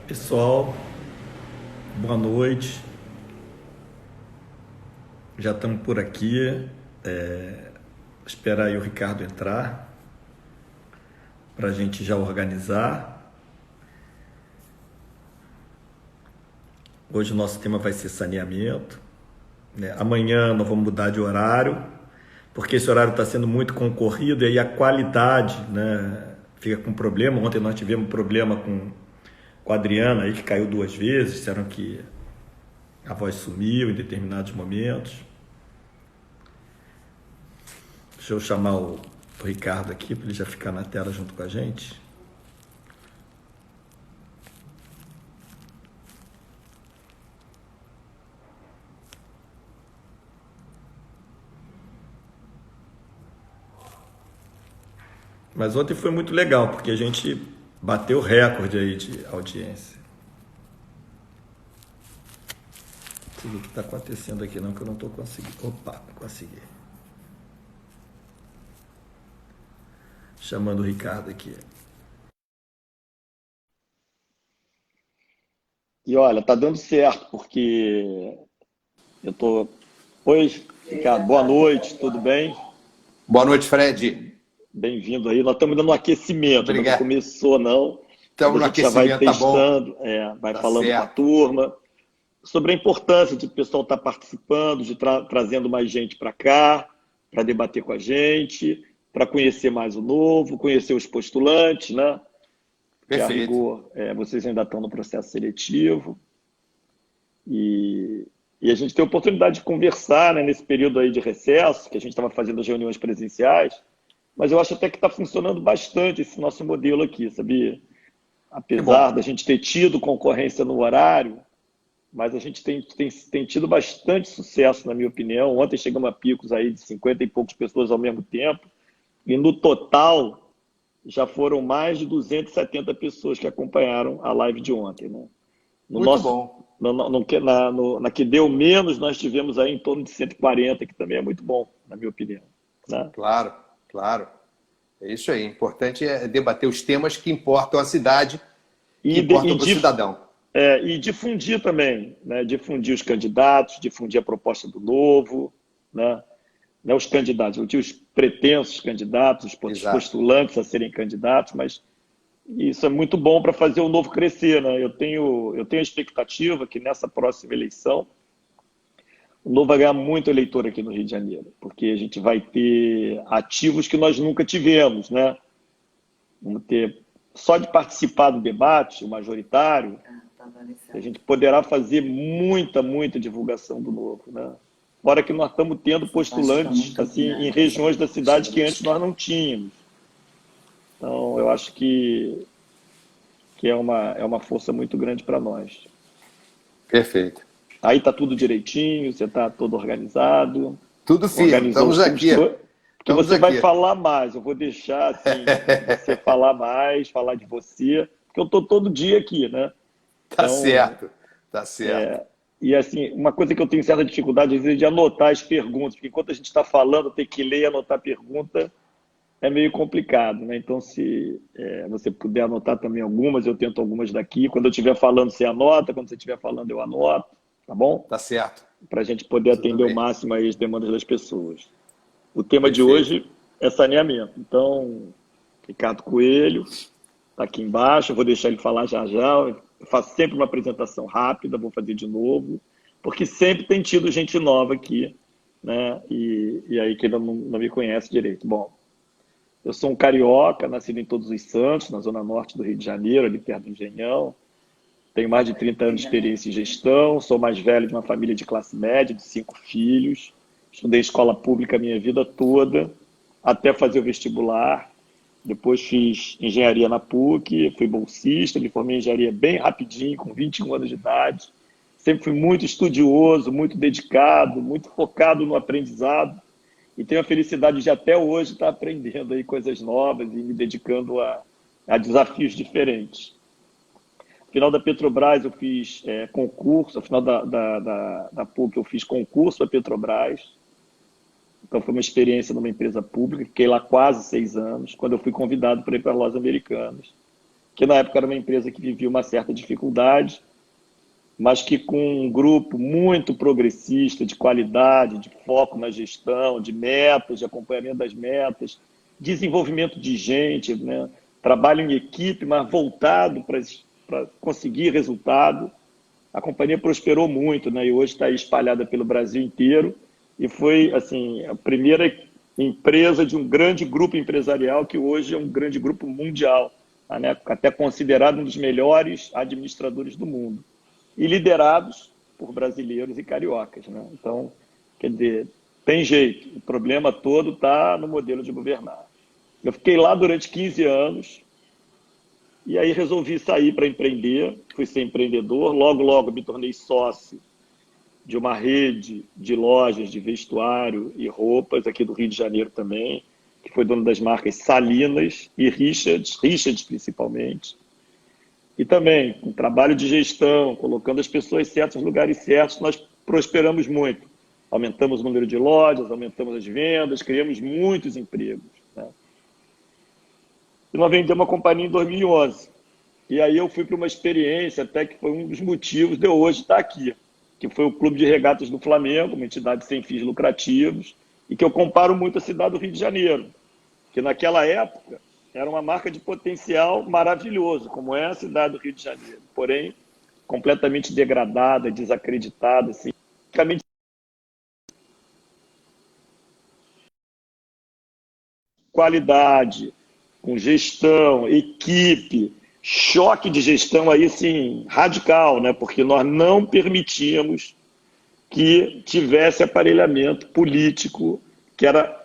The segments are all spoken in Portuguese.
Pessoal, boa noite. Já estamos por aqui. Esperar aí o Ricardo entrar para a gente já organizar. Hoje o nosso tema vai ser saneamento, né? Amanhã nós vamos mudar de horário, porque esse horário está sendo muito concorrido e aí a qualidade, né, fica com problema. Ontem nós tivemos problema com a Adriana aí, que caiu 2 vezes, disseram que a voz sumiu em determinados momentos. Deixa eu chamar o Ricardo aqui para ele já ficar na tela junto com a gente. Mas ontem foi muito legal, porque a gente bateu recorde aí de audiência. Não sei o que está acontecendo aqui não, que eu não estou conseguindo. Opa, consegui. Chamando o Ricardo aqui. E olha, tá dando certo, porque eu tô. Oi, Ricardo, boa noite, tudo bem? Boa noite, Fred. Bem-vindo aí. Nós estamos dando um aquecimento, ainda não Obrigado. começou, não. Mas Estamos a no gente já vai aquecimento, tá bom? testando, vai Tá falando com a certo. turma sobre a importância de o pessoal estar participando, de trazendo mais gente para cá, para debater com a gente, para conhecer mais o novo, conhecer os postulantes, né? Que a Perfeito. rigor, vocês ainda estão no processo seletivo. E a gente tem a oportunidade de conversar, né, nesse período aí de recesso, que a gente estava fazendo as reuniões presenciais, mas eu acho até que está funcionando bastante esse nosso modelo aqui, sabia? Que Apesar bom. da gente ter tido concorrência no horário, mas a gente tem tido bastante sucesso, na minha opinião. Ontem chegamos a picos aí de 50 e poucas pessoas ao mesmo tempo, e no total já foram mais de 270 pessoas que acompanharam a live de ontem, né? No Muito nosso, bom. na que deu menos, nós tivemos aí em torno de 140, que também é muito bom, na minha opinião, né? Claro, claro. É isso aí. O importante é debater os temas que importam à cidade, que E, de- e, importam para o dif- cidadão. e difundir também, né? Difundir os candidatos, difundir a proposta do novo, né? Não os candidatos, eu digo os pretensos candidatos, os Exato. postulantes a serem candidatos, mas isso é muito bom para fazer o novo crescer, né? Eu tenho a expectativa que nessa próxima eleição o Novo vai ganhar muito eleitor aqui no Rio de Janeiro, porque a gente vai ter ativos que nós nunca tivemos, né? Vamos ter, só de participar do debate, o majoritário, a gente poderá fazer muita divulgação do Novo, né? Fora que nós estamos tendo postulantes assim em regiões da cidade que antes nós não tínhamos. Então, eu acho que é uma força muito grande para nós. Perfeito. Aí está tudo direitinho, você está todo organizado, Tudo firme. organizou Estamos os temas, aqui. porque Estamos você vai aqui. falar mais, eu vou deixar assim, você falar mais, falar de você, porque eu estou todo dia aqui, né? Tá Então, certo. Tá certo. e assim, uma coisa que eu tenho certa dificuldade às vezes de anotar as perguntas, porque enquanto a gente está falando, ter que ler e anotar a pergunta é meio complicado, né? Então, se você puder anotar também algumas, eu tento algumas daqui. Quando eu estiver falando, você anota. Quando você estiver falando, eu anoto. Tá bom? Tá certo. Para a gente poder Tudo atender o bem. máximo aí as demandas das pessoas. O tema de Perfeito. hoje é saneamento. Então, Ricardo Coelho está aqui embaixo. Eu vou deixar ele falar já já. Eu faço sempre uma apresentação rápida, vou fazer de novo, porque sempre tem tido gente nova aqui, né? E aí que ainda não me conhece direito. Bom, eu sou um carioca, nascido em Todos os Santos, na zona norte do Rio de Janeiro, ali perto do Engenhão. Tenho mais de 30 anos de experiência em gestão, sou mais velho de uma família de classe média, de 5 filhos. Estudei escola pública a minha vida toda, até fazer o vestibular. Depois fiz engenharia na PUC, fui bolsista, me formei em engenharia bem rapidinho, com 21 anos de idade. Sempre fui muito estudioso, muito dedicado, muito focado no aprendizado e tenho a felicidade de até hoje estar aprendendo aí coisas novas e me dedicando a desafios diferentes. No final da Petrobras eu fiz concurso, no final da PUC eu fiz concurso da Petrobras, então foi uma experiência numa empresa pública, fiquei lá quase 6 anos, quando eu fui convidado para ir para as lojas americanas, que na época era uma empresa que vivia uma certa dificuldade, mas que com um grupo muito progressista, de qualidade, de foco na gestão, de metas, de acompanhamento das metas, desenvolvimento de gente, né? Trabalho em equipe, mas voltado para conseguir resultado. A companhia prosperou muito, né? E hoje está espalhada pelo Brasil inteiro e foi assim, a primeira empresa de um grande grupo empresarial que hoje é um grande grupo mundial, né? Até considerado um dos melhores administradores do mundo. E liderados por brasileiros e cariocas, né? Então, quer dizer, tem jeito. O problema todo está no modelo de governar. Eu fiquei lá durante 15 anos e aí resolvi sair para empreender. Fui ser empreendedor. Logo, logo me tornei sócio de uma rede de lojas de vestuário e roupas aqui do Rio de Janeiro também, que foi dono das marcas Salinas e Richards principalmente. E também, com trabalho de gestão, colocando as pessoas certas nos lugares certos, nós prosperamos muito. Aumentamos o número de lojas, aumentamos as vendas, criamos muitos empregos, né? E nós vendemos uma companhia em 2011. E aí eu fui para uma experiência, até que foi um dos motivos de eu hoje estar aqui, que foi o Clube de Regatas do Flamengo, uma entidade sem fins lucrativos, e que eu comparo muito a cidade do Rio de Janeiro, que naquela época era uma marca de potencial maravilhoso, como é a cidade do Rio de Janeiro, porém completamente degradada, desacreditada, assim, praticamente qualidade, com gestão, equipe, choque de gestão aí, sim, radical, né? Porque nós não permitíamos que tivesse aparelhamento político, que era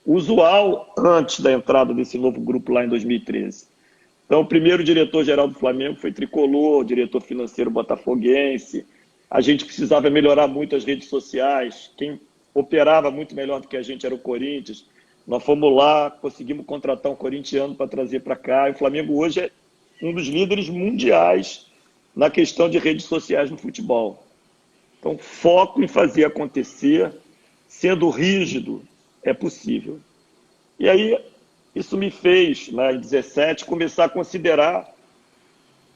usual antes da entrada desse novo grupo lá em 2013. Então, o primeiro diretor-geral do Flamengo foi tricolor, diretor financeiro botafoguense. A gente precisava melhorar muito as redes sociais. Quem operava muito melhor do que a gente era o Corinthians. Nós fomos lá, conseguimos contratar um corintiano para trazer para cá. E o Flamengo hoje é um dos líderes mundiais na questão de redes sociais no futebol. Então, foco em fazer acontecer, sendo rígido, é possível. E aí, isso me fez, lá em 17, começar a considerar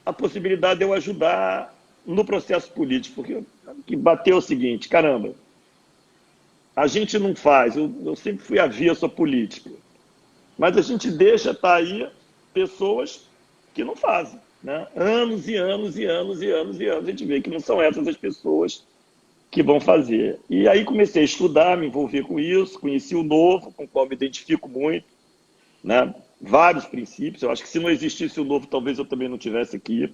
a possibilidade de eu ajudar no processo político, porque que bateu o seguinte, caramba, a gente não faz, eu sempre fui avesso à política, mas a gente deixa estar aí pessoas que não fazem, né? Anos e anos e anos e anos e anos, a gente vê que não são essas as pessoas que vão fazer. E aí comecei a estudar, me envolver com isso, conheci o Novo, com o qual me identifico muito, né? Vários princípios, eu acho que se não existisse o Novo, talvez eu também não estivesse aqui.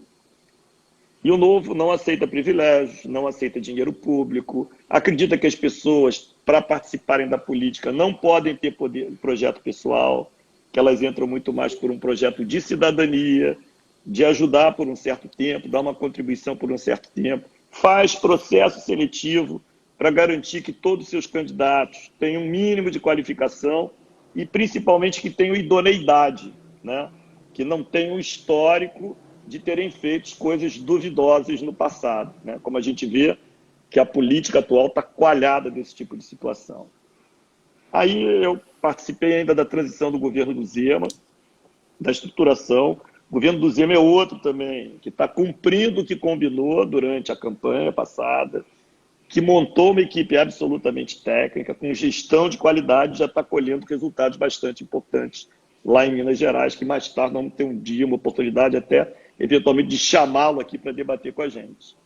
E o Novo não aceita privilégios, não aceita dinheiro público, acredita que as pessoas, para participarem da política, não podem ter projeto pessoal, que elas entram muito mais por um projeto de cidadania, de ajudar por um certo tempo, dar uma contribuição por um certo tempo, faz processo seletivo para garantir que todos os seus candidatos tenham um mínimo de qualificação e, principalmente, que tenham idoneidade, né? Que não tenham histórico de terem feito coisas duvidosas no passado, né? Como a gente vê que a política atual está coalhada desse tipo de situação. Aí eu participei ainda da transição do governo do Zema, da estruturação. O governo do Zema é outro também, que está cumprindo o que combinou durante a campanha passada, que montou uma equipe absolutamente técnica, com gestão de qualidade, já está colhendo resultados bastante importantes lá em Minas Gerais, que mais tarde vamos ter um dia, uma oportunidade até, eventualmente, de chamá-lo aqui para debater com a gente.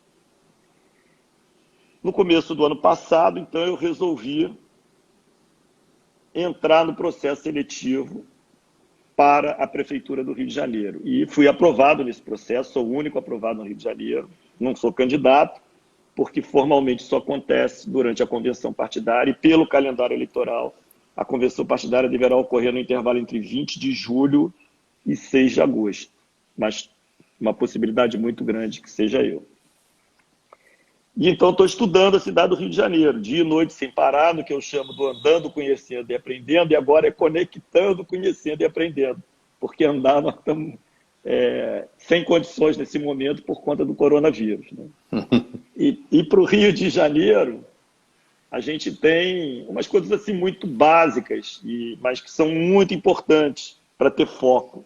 No começo do ano passado, então, eu resolvi entrar no processo seletivo para a Prefeitura do Rio de Janeiro. E fui aprovado nesse processo, sou o único aprovado no Rio de Janeiro, não sou candidato, porque formalmente isso acontece durante a convenção partidária e pelo calendário eleitoral. A convenção partidária deverá ocorrer no intervalo entre 20 de julho e 6 de agosto, mas uma possibilidade muito grande que seja eu. E então estou estudando a cidade do Rio de Janeiro, dia e noite sem parar, no que eu chamo do andando, conhecendo e aprendendo, e agora é conectando, conhecendo e aprendendo, porque andar nós estamos sem condições nesse momento por conta do coronavírus, né? E para o Rio de Janeiro, a gente tem umas coisas assim muito básicas, mas que são muito importantes para ter foco.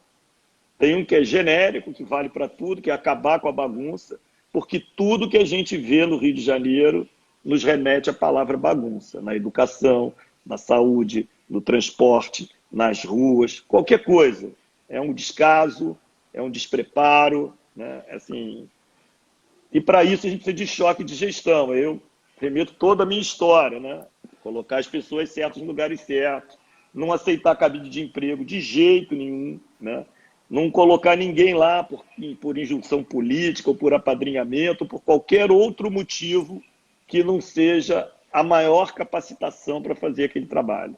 Tem um que é genérico, que vale para tudo, que é acabar com a bagunça, porque tudo que a gente vê no Rio de Janeiro nos remete à palavra bagunça, na educação, na saúde, no transporte, nas ruas, qualquer coisa. É um descaso, é um despreparo, né? Assim, e para isso a gente precisa de choque de gestão. Eu remeto toda a minha história, né? Colocar as pessoas certas nos lugares certos, não aceitar cabide de emprego de jeito nenhum, né? Não colocar ninguém lá por injunção política ou por apadrinhamento, ou por qualquer outro motivo que não seja a maior capacitação para fazer aquele trabalho.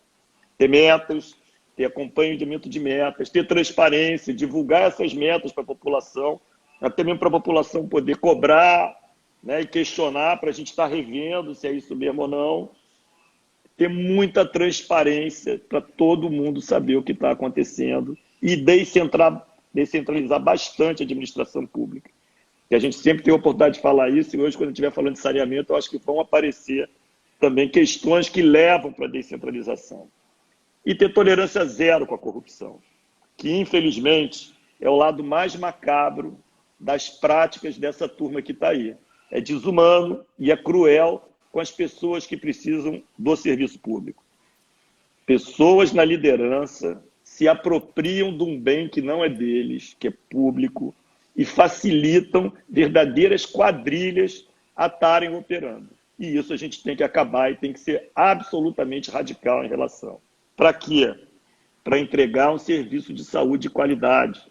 Ter metas, ter acompanhamento de metas, ter transparência, divulgar essas metas para a população, até mesmo para a população poder cobrar, né, e questionar para a gente estar revendo se é isso mesmo ou não. Ter muita transparência para todo mundo saber o que está acontecendo e descentralizar bastante a administração pública. E a gente sempre tem a oportunidade de falar isso, e hoje, quando a gente estiver falando de saneamento, eu acho que vão aparecer também questões que levam para a descentralização. E ter tolerância zero com a corrupção, que, infelizmente, é o lado mais macabro das práticas dessa turma que está aí. É desumano e é cruel com as pessoas que precisam do serviço público. Pessoas na liderança se apropriam de um bem que não é deles, que é público, e facilitam verdadeiras quadrilhas a estarem operando. E isso a gente tem que acabar e tem que ser absolutamente radical em relação. Para quê? Para entregar um serviço de saúde de qualidade,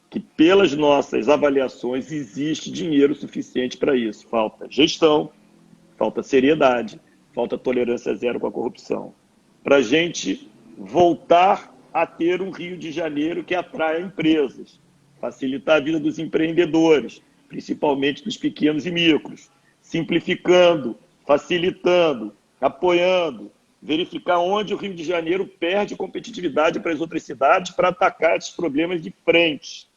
que pelas nossas avaliações existe dinheiro suficiente para isso. Falta gestão, falta seriedade, falta tolerância zero com a corrupção. Para a gente voltar a ter um Rio de Janeiro que atraia empresas, facilitar a vida dos empreendedores, principalmente dos pequenos e micros, simplificando, facilitando, apoiando, verificar onde o Rio de Janeiro perde competitividade para as outras cidades para atacar esses problemas de frente,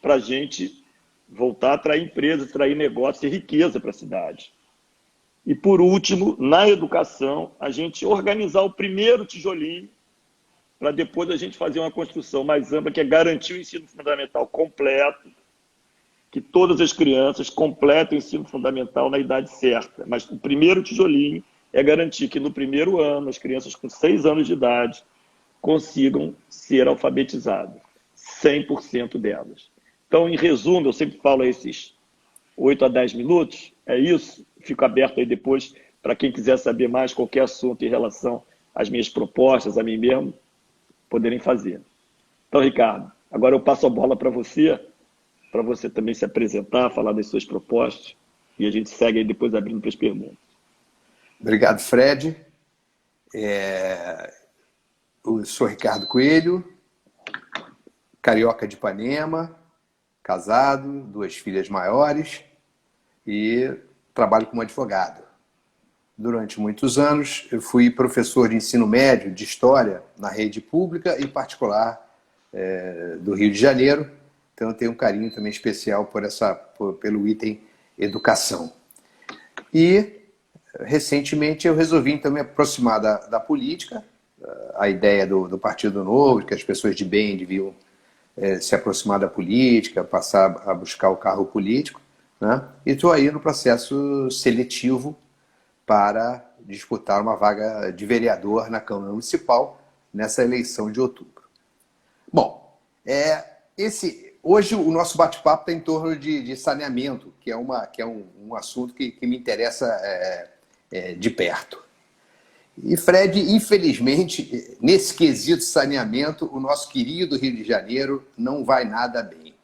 para a gente voltar a atrair empresas, atrair negócios e riqueza para a cidade. E, por último, na educação, a gente organizar o primeiro tijolinho para depois a gente fazer uma construção mais ampla, que é garantir o ensino fundamental completo, que todas as crianças completem o ensino fundamental na idade certa. Mas o primeiro tijolinho é garantir que no primeiro ano as crianças com 6 anos de idade consigam ser alfabetizadas, 100% delas. Então, em resumo, eu sempre falo esses 8 a 10 minutos, é isso. Fico aberto aí depois para quem quiser saber mais qualquer assunto em relação às minhas propostas, a mim mesmo, poderem fazer. Então, Ricardo, agora eu passo a bola para você também se apresentar, falar das suas propostas, e a gente segue aí depois abrindo para as perguntas. Obrigado, Fred. Eu sou Ricardo Coelho, carioca de Ipanema, casado, 2 filhas maiores e trabalho como advogado. Durante muitos anos, eu fui professor de ensino médio de História na rede pública e particular do Rio de Janeiro, então eu tenho um carinho também especial pelo item educação. E, recentemente, eu resolvi então me aproximar da política, a ideia do Partido Novo, que as pessoas de bem deviam se aproximar da política, passar a buscar o cargo político, né? E estou aí no processo seletivo para disputar uma vaga de vereador na Câmara Municipal nessa eleição de outubro. Bom, hoje o nosso bate-papo está em torno de saneamento, que é um assunto que me interessa de perto. E, Fred, infelizmente, nesse quesito saneamento, o nosso querido Rio de Janeiro não vai nada bem.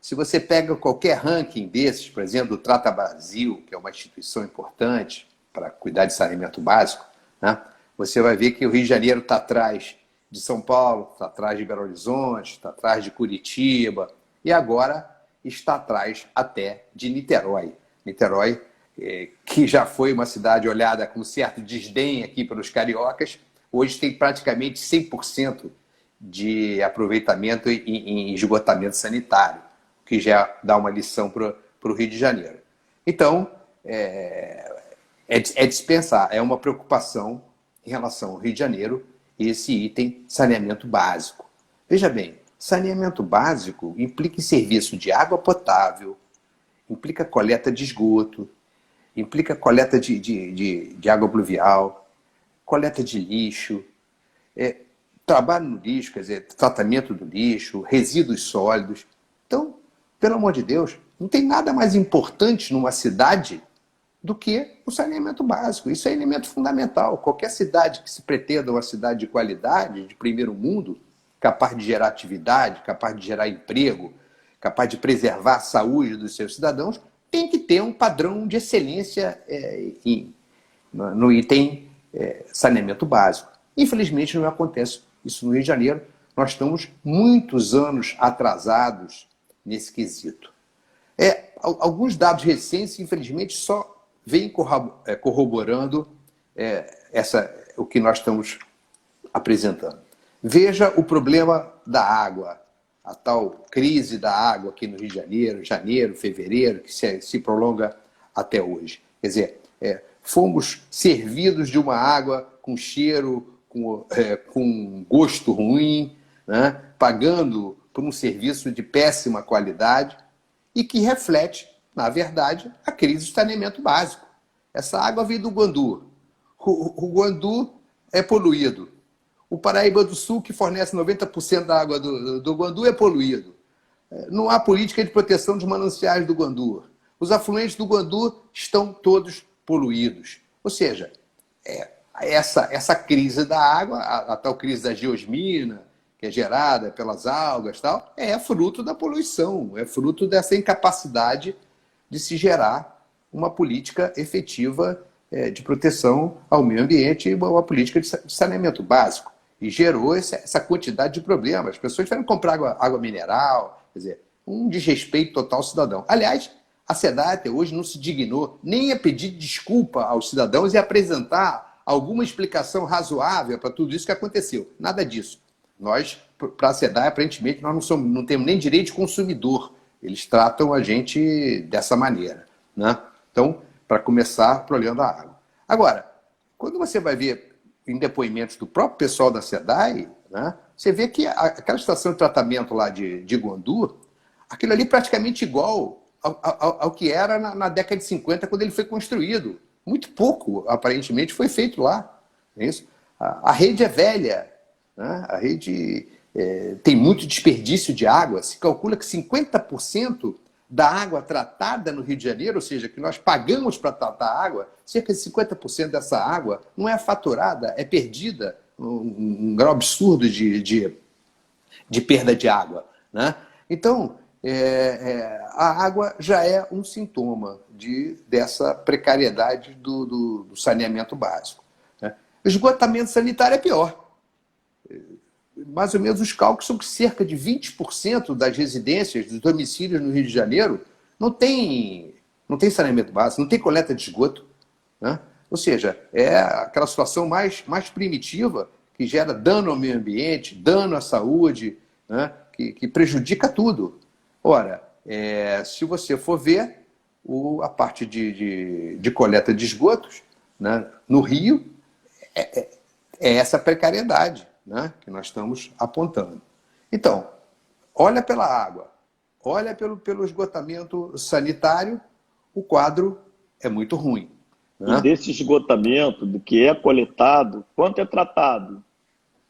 Se você pega qualquer ranking desses, por exemplo, do Trata Brasil, que é uma instituição importante para cuidar de saneamento básico, né, você vai ver que o Rio de Janeiro está atrás de São Paulo, está atrás de Belo Horizonte, está atrás de Curitiba e agora está atrás até de Niterói. Niterói, que já foi uma cidade olhada com certo desdém aqui pelos cariocas, hoje tem praticamente 100% de aproveitamento em esgotamento sanitário, que já dá uma lição para o Rio de Janeiro. Então, é dispensar, é uma preocupação em relação ao Rio de Janeiro esse item saneamento básico. Veja bem, saneamento básico implica em serviço de água potável, implica coleta de esgoto, implica coleta de água pluvial, coleta de lixo, trabalho no lixo, quer dizer, tratamento do lixo, resíduos sólidos. Então, pelo amor de Deus, não tem nada mais importante numa cidade do que o saneamento básico. Isso é elemento fundamental. Qualquer cidade que se pretenda uma cidade de qualidade, de primeiro mundo, capaz de gerar atividade, capaz de gerar emprego, capaz de preservar a saúde dos seus cidadãos, tem que ter um padrão de excelência no item saneamento básico. Infelizmente não acontece isso no Rio de Janeiro. Nós estamos muitos anos atrasados nesse quesito. Alguns dados recentes, infelizmente, só vêm corroborando o que nós estamos apresentando. Veja o problema da água, a tal crise da água aqui no Rio de Janeiro, fevereiro, que se prolonga até hoje. Quer dizer, fomos servidos de uma água com cheiro, com gosto ruim, né? Pagando por um serviço de péssima qualidade e que reflete, na verdade, a crise do saneamento básico. Essa água veio do Guandu. O Guandu é poluído. O Paraíba do Sul, que fornece 90% da água do Guandu, é poluído. Não há política de proteção dos mananciais do Guandu. Os afluentes do Guandu estão todos poluídos. Ou seja, essa crise da água, a tal crise da geosmina, que é gerada pelas algas, tal, é fruto da poluição, é fruto dessa incapacidade de se gerar uma política efetiva de proteção ao meio ambiente e uma política de saneamento básico. E gerou essa quantidade de problemas. As pessoas tiveram que comprar água mineral, quer dizer, um desrespeito total ao cidadão. Aliás, a SEDAI até hoje não se dignou nem a pedir desculpa aos cidadãos e apresentar alguma explicação razoável para tudo isso que aconteceu. Nada disso. Nós, para a SEDAI, aparentemente, nós não temos nem direito de consumidor. Eles tratam a gente dessa maneira, né? Então, para começar, olhando a água. Agora, quando você vai ver em depoimentos do próprio pessoal da SEDAI, né, você vê que aquela estação de tratamento lá de Guandu, aquilo ali praticamente igual ao que era na década de 50, quando ele foi construído. Muito pouco, aparentemente, foi feito lá. É isso? A rede é velha, né? A rede tem muito desperdício de água. Se calcula que 50% da água tratada no Rio de Janeiro, ou seja, que nós pagamos para tratar a água, cerca de 50% dessa água não é faturada, é perdida, um grau absurdo de perda de água, né? Então, a água já é um sintoma dessa precariedade do saneamento básico, né? O esgotamento sanitário é pior. Mais ou menos os cálculos são que cerca de 20% das residências, dos domicílios no Rio de Janeiro, não tem saneamento básico, não tem coleta de esgoto, né? Ou seja, é aquela situação mais primitiva que gera dano ao meio ambiente, dano à saúde, né? Que prejudica tudo. Ora, se você for ver a parte de coleta de esgotos, né, no Rio, é essa precariedade, né, que nós estamos apontando. Então, olha pela água, olha pelo esgotamento sanitário, o quadro é muito ruim, né? E desse esgotamento, do que é coletado, quanto é tratado?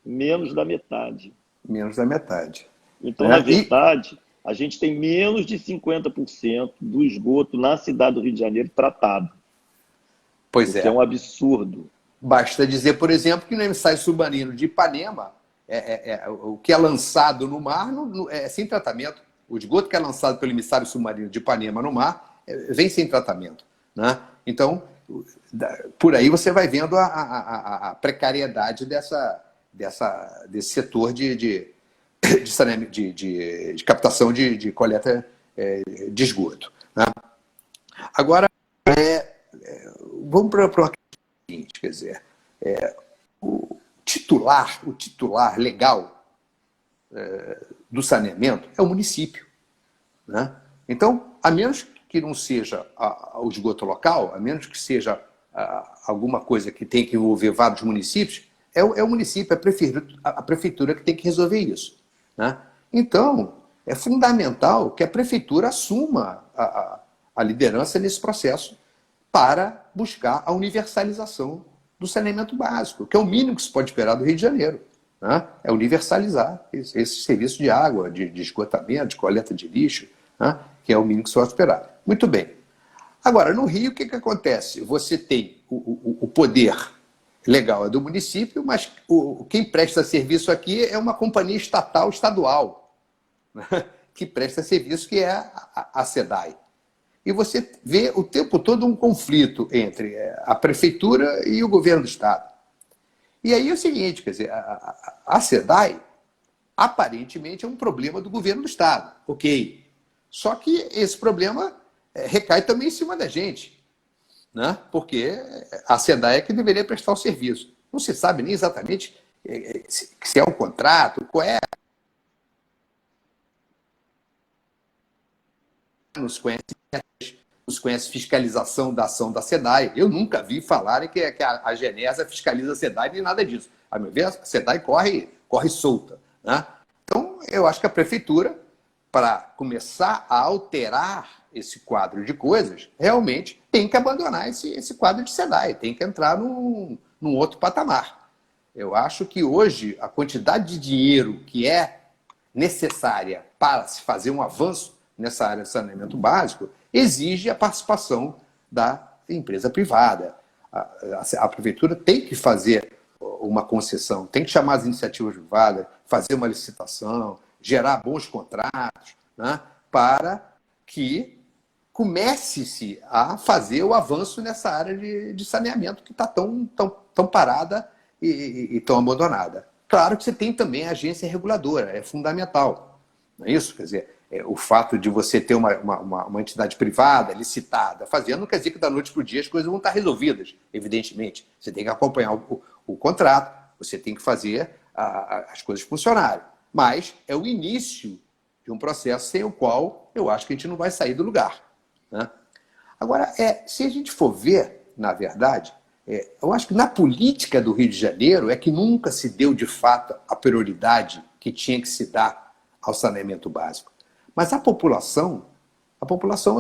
Menos da metade. Menos da metade. Então, na verdade, a gente tem menos de 50% do esgoto na cidade do Rio de Janeiro tratado. Pois é. Que é um absurdo. Basta dizer, por exemplo, que no emissário submarino de Ipanema, o que é lançado no mar é sem tratamento. O esgoto que é lançado pelo emissário submarino de Ipanema no mar vem sem tratamento, né? Então, por aí você vai vendo a precariedade desse setor de captação de coleta de esgoto, né? Agora, vamos para uma seguinte, quer dizer, o titular legal do saneamento é o município, né? Então, a menos que não seja o esgoto local, a menos que seja alguma coisa que tem que envolver vários municípios, é o município, a prefeitura que tem que resolver isso, né? Então, é fundamental que a prefeitura assuma a liderança nesse processo para buscar a universalização do saneamento básico, que é o mínimo que se pode esperar do Rio de Janeiro, né? É universalizar esse serviço de água, de esgotamento, de coleta de lixo, né? Que é o mínimo que se pode esperar. Muito bem. Agora, no Rio, o que acontece? Você tem o poder legal é do município, mas quem presta serviço aqui é uma companhia estadual, né? Que presta serviço, que é a SEDAI. E você vê o tempo todo um conflito entre a prefeitura e o governo do estado. E aí é o seguinte, quer dizer, a SEDAI aparentemente é um problema do governo do estado, ok. Só que esse problema recai também em cima da gente, né? Porque a SEDAI é que deveria prestar o serviço. Não se sabe nem exatamente se é um contrato, qual é. Nos conhece fiscalização da ação da SEDAI. Eu nunca vi falarem que a Genesa fiscaliza a SEDAI nem nada disso. A meu ver, a SEDAI corre solta, né? Então, eu acho que a prefeitura, para começar a alterar esse quadro de coisas, realmente tem que abandonar esse quadro de SEDAI, tem que entrar num outro patamar. Eu acho que hoje a quantidade de dinheiro que é necessária para se fazer um avanço nessa área de saneamento básico exige a participação da empresa privada. A prefeitura tem que fazer uma concessão, tem que chamar as iniciativas privadas, fazer uma licitação, gerar bons contratos, né, para que comece-se a fazer o avanço nessa área de saneamento que está tão parada e tão abandonada. Claro que você tem também a agência reguladora, é fundamental, não é isso? Quer dizer, o fato de você ter uma entidade privada, licitada, fazendo, não quer dizer que da noite para o dia as coisas vão estar resolvidas, evidentemente. Você tem que acompanhar o contrato, você tem que fazer as coisas funcionarem. Mas é o início de um processo sem o qual eu acho que a gente não vai sair do lugar, né? Agora, se a gente for ver, na verdade, eu acho que na política do Rio de Janeiro é que nunca se deu, de fato, a prioridade que tinha que se dar ao saneamento básico. Mas a população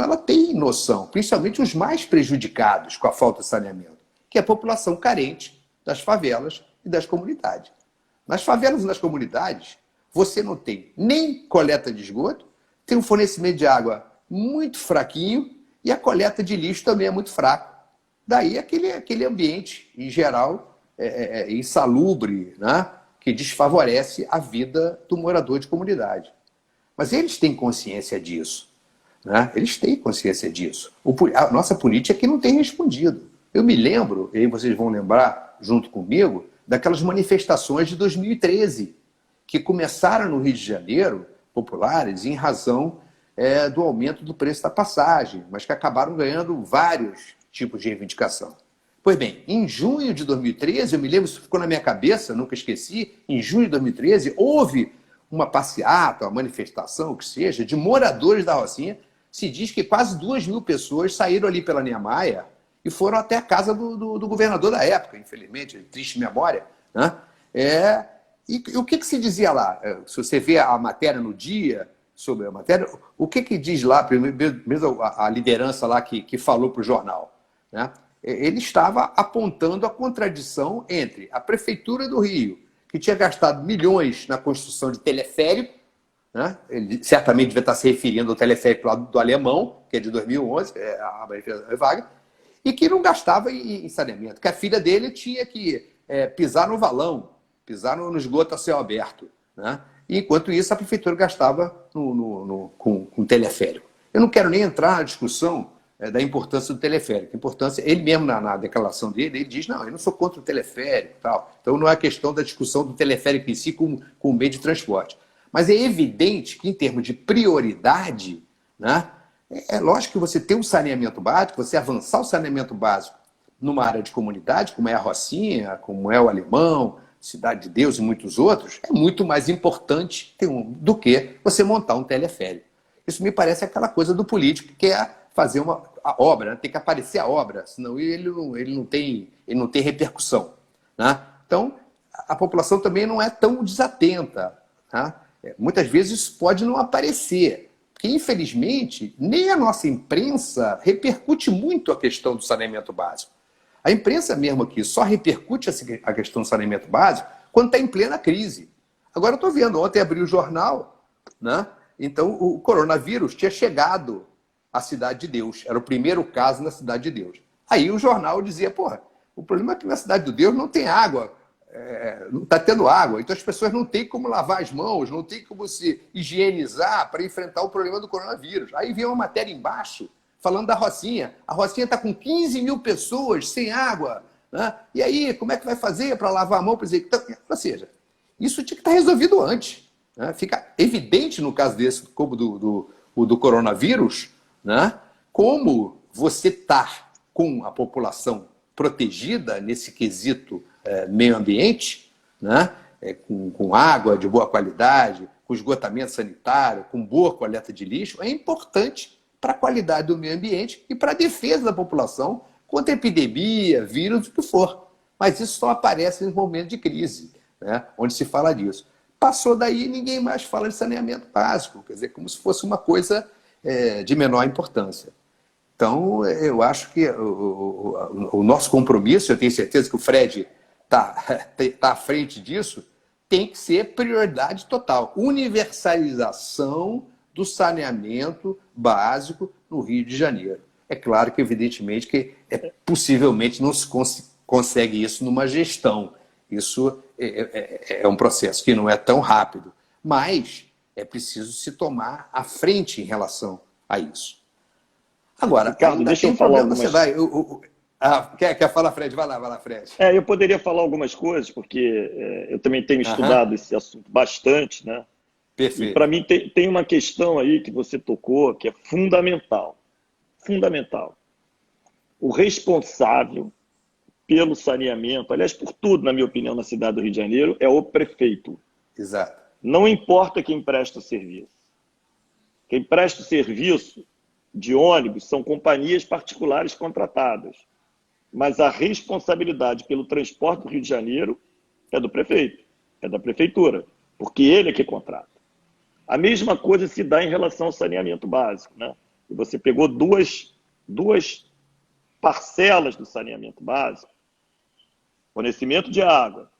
ela tem noção, principalmente os mais prejudicados com a falta de saneamento, que é a população carente das favelas e das comunidades. Nas favelas e nas comunidades, você não tem nem coleta de esgoto, tem um fornecimento de água muito fraquinho e a coleta de lixo também é muito fraco. Daí aquele ambiente, em geral, insalubre, né, que desfavorece a vida do morador de comunidade. Mas eles têm consciência disso, né? Eles têm consciência disso. A nossa política é que não tem respondido. Eu me lembro, e aí vocês vão lembrar junto comigo, daquelas manifestações de 2013, que começaram no Rio de Janeiro, populares, em razão do aumento do preço da passagem, mas que acabaram ganhando vários tipos de reivindicação. Pois bem, em junho de 2013, eu me lembro, isso ficou na minha cabeça, nunca esqueci, em junho de 2013, houve uma passeata, uma manifestação, o que seja, de moradores da Rocinha. Se diz que quase 2.000 pessoas saíram ali pela Niemeyer e foram até a casa do governador da época, infelizmente, triste memória, né? E o que se dizia lá? Se você vê a matéria no dia, sobre a matéria, o que diz lá, mesmo a liderança lá que falou para o jornal, né? Ele estava apontando a contradição entre a Prefeitura do Rio, que tinha gastado milhões na construção de teleférico, né? Ele certamente devia estar se referindo ao teleférico lá do Alemão, que é de 2011, a Wagner, e que não gastava em saneamento, que a filha dele tinha que pisar no valão, pisar no esgoto a céu aberto, né? E, enquanto isso, a prefeitura gastava com teleférico. Eu não quero nem entrar na discussão da importância do teleférico. A importância, ele mesmo, na declaração dele, ele diz, não, eu não sou contra o teleférico e tal. Então, não é a questão da discussão do teleférico em si como meio de transporte. Mas é evidente que, em termos de prioridade, né, é lógico que você ter um saneamento básico, você avançar o saneamento básico numa área de comunidade, como é a Rocinha, como é o Alemão, Cidade de Deus e muitos outros, é muito mais importante do que você montar um teleférico. Isso me parece aquela coisa do político que quer fazer a obra, né? Tem que aparecer a obra, senão ele não tem repercussão, né? Então, a população também não é tão desatenta, né? Muitas vezes isso pode não aparecer, porque, infelizmente, nem a nossa imprensa repercute muito a questão do saneamento básico. A imprensa mesmo aqui só repercute a questão do saneamento básico quando está em plena crise. Agora eu estou vendo, ontem abri o jornal, né? Então o coronavírus tinha chegado à Cidade de Deus, era o primeiro caso na Cidade de Deus. Aí o jornal dizia, porra, o problema é que na Cidade de Deus não tem água, não está tendo água, então as pessoas não têm como lavar as mãos, não têm como se higienizar para enfrentar o problema do coronavírus. Aí vem uma matéria embaixo falando da Rocinha. A Rocinha está com 15 mil pessoas sem água, né? E aí, como é que vai fazer para lavar a mão? Então, ou seja, isso tinha que estar resolvido antes, né? Fica evidente no caso desse, como do coronavírus, né? Como você está com a população protegida nesse quesito meio ambiente, né? Com água de boa qualidade, com esgotamento sanitário, com boa coleta de lixo, é importante para a qualidade do meio ambiente e para a defesa da população contra epidemia, vírus, o que for. Mas isso só aparece em momentos de crise, né? Onde se fala disso. Passou daí, ninguém mais fala de saneamento básico, quer dizer, como se fosse uma coisa de menor importância. Então, eu acho que o nosso compromisso, eu tenho certeza que o Fred está à frente disso, tem que ser prioridade total. Universalização do saneamento básico no Rio de Janeiro. É claro que, evidentemente, que possivelmente não se consegue isso numa gestão. Isso é um processo que não é tão rápido, mas é preciso se tomar à frente em relação a isso. Agora, Ricardo, deixa eu falar algumas... Quer falar, Fred? Vai lá, Fred. Eu poderia falar algumas coisas, porque eu também tenho estudado esse assunto bastante, né? Perfeito. E para mim tem uma questão aí que você tocou que é fundamental. Fundamental. O responsável pelo saneamento, aliás, por tudo, na minha opinião, na cidade do Rio de Janeiro, é o prefeito. Exato. Não importa quem presta o serviço. Quem presta o serviço de ônibus são companhias particulares contratadas. Mas a responsabilidade pelo transporte do Rio de Janeiro é do prefeito, é da prefeitura, porque ele é que contrata. A mesma coisa se dá em relação ao saneamento básico, né? E você pegou duas parcelas do saneamento básico: fornecimento de água,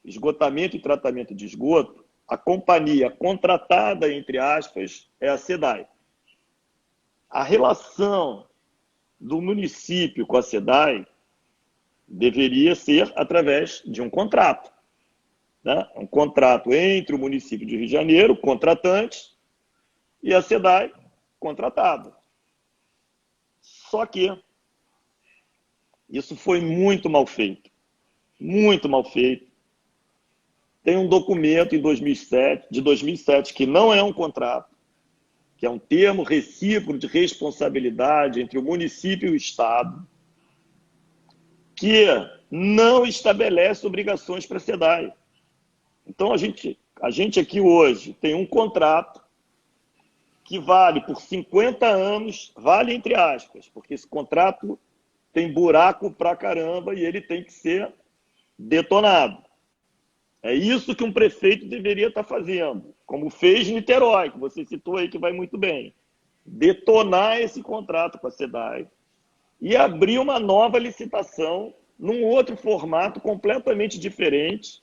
esgotamento e tratamento de esgoto. A companhia contratada, entre aspas, é a SEDAI. A relação do município com a SEDAI deveria ser através de um contrato, né? Um contrato entre o município de Rio de Janeiro, contratante, e a SEDAI, contratada. Só que isso foi muito mal feito. Muito mal feito. Tem um documento de 2007, que não é um contrato, que é um termo recíproco de responsabilidade entre o município e o Estado, que não estabelece obrigações para a SEDAI. Então, a gente aqui hoje tem um contrato que vale por 50 anos, vale entre aspas, porque esse contrato tem buraco pra caramba e ele tem que ser detonado. É isso que um prefeito deveria estar fazendo, como fez Niterói, que você citou aí, que vai muito bem. Detonar esse contrato com a SEDAI e abrir uma nova licitação num outro formato completamente diferente,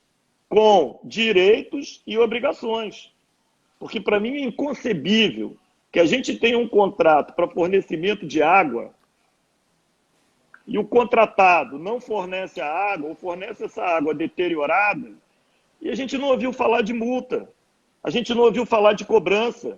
com direitos e obrigações. Porque para mim é inconcebível que a gente tenha um contrato para fornecimento de água e o contratado não fornece a água ou fornece essa água deteriorada e a gente não ouviu falar de multa, a gente não ouviu falar de cobrança.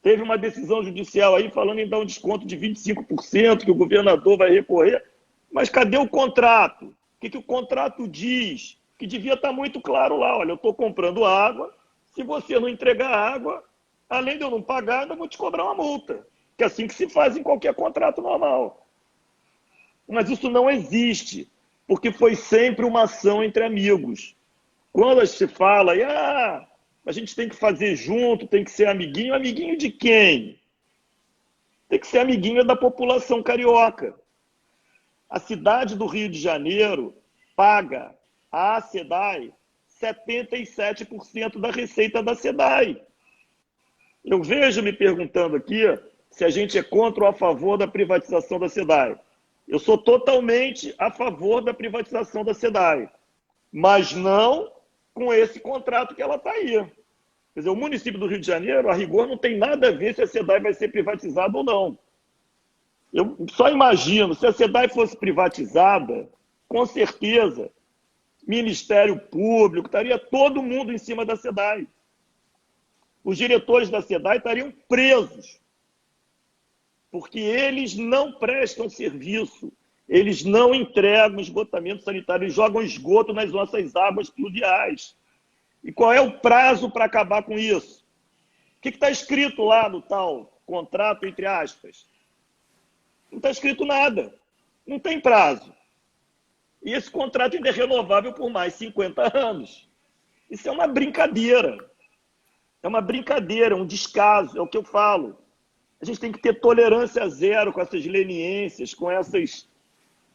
Teve uma decisão judicial aí falando em dar um desconto de 25%, que o governador vai recorrer. Mas cadê o contrato? O que o contrato diz? Que devia estar muito claro lá. Olha, eu estou comprando água, se você não entregar água, além de eu não pagar, eu vou te cobrar uma multa. Que é assim que se faz em qualquer contrato normal. Mas isso não existe, porque foi sempre uma ação entre amigos. Quando se fala, a gente tem que fazer junto, tem que ser amiguinho. Amiguinho de quem? Tem que ser amiguinho da população carioca. A cidade do Rio de Janeiro paga à SEDAI 77% da receita da SEDAI. Eu vejo me perguntando aqui se a gente é contra ou a favor da privatização da SEDAI. Eu sou totalmente a favor da privatização da SEDAI, mas não com esse contrato que ela está aí. Quer dizer, o município do Rio de Janeiro, a rigor, não tem nada a ver se a SEDAI vai ser privatizada ou não. Eu só imagino, se a SEDAI fosse privatizada, com certeza, Ministério Público, estaria todo mundo em cima da SEDAI. Os diretores da SEDAI estariam presos, porque eles não prestam serviço, eles não entregam esgotamento sanitário, eles jogam esgoto nas nossas águas pluviais. E qual é o prazo para acabar com isso? O que está escrito lá no tal contrato, entre aspas? Não está escrito nada, não tem prazo. E esse contrato ainda é renovável por mais 50 anos. Isso é uma brincadeira. É uma brincadeira, um descaso, é o que eu falo. A gente tem que ter tolerância zero com essas leniências, com essas...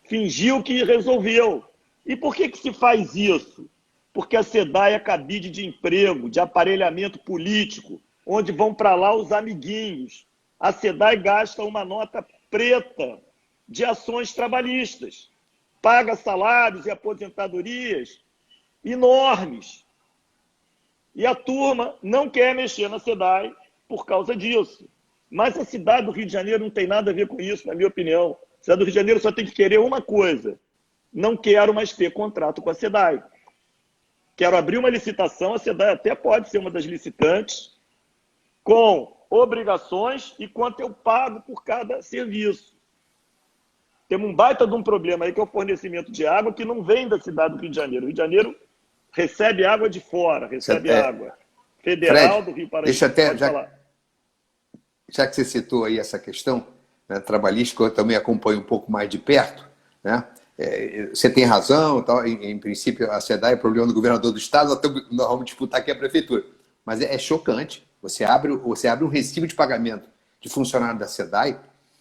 Fingiu que resolveu. E por que se faz isso? Porque a SEDAI é cabide de emprego, de aparelhamento político, onde vão para lá os amiguinhos. A SEDAI gasta uma nota preta de ações trabalhistas. Paga salários e aposentadorias enormes. E a turma não quer mexer na SEDAI por causa disso. Mas a cidade do Rio de Janeiro não tem nada a ver com isso, na minha opinião. A cidade do Rio de Janeiro só tem que querer uma coisa. Não quero mais ter contrato com a SEDAI. Quero abrir uma licitação, a SEDAI até pode ser uma das licitantes, com obrigações e quanto eu pago por cada serviço. Temos um baita de um problema aí, que é o fornecimento de água, que não vem da cidade do Rio de Janeiro. O Rio de Janeiro recebe água de fora, recebe água federal do Rio Paraíba. Deixa até, já que você citou aí essa questão, né, trabalhística, eu também acompanho um pouco mais de perto, né? Você tem razão, tal, em princípio a SEDAI é problema do governador do estado, nós vamos disputar aqui a prefeitura. Mas é chocante, você abre um recibo de pagamento de funcionário da SEDAI,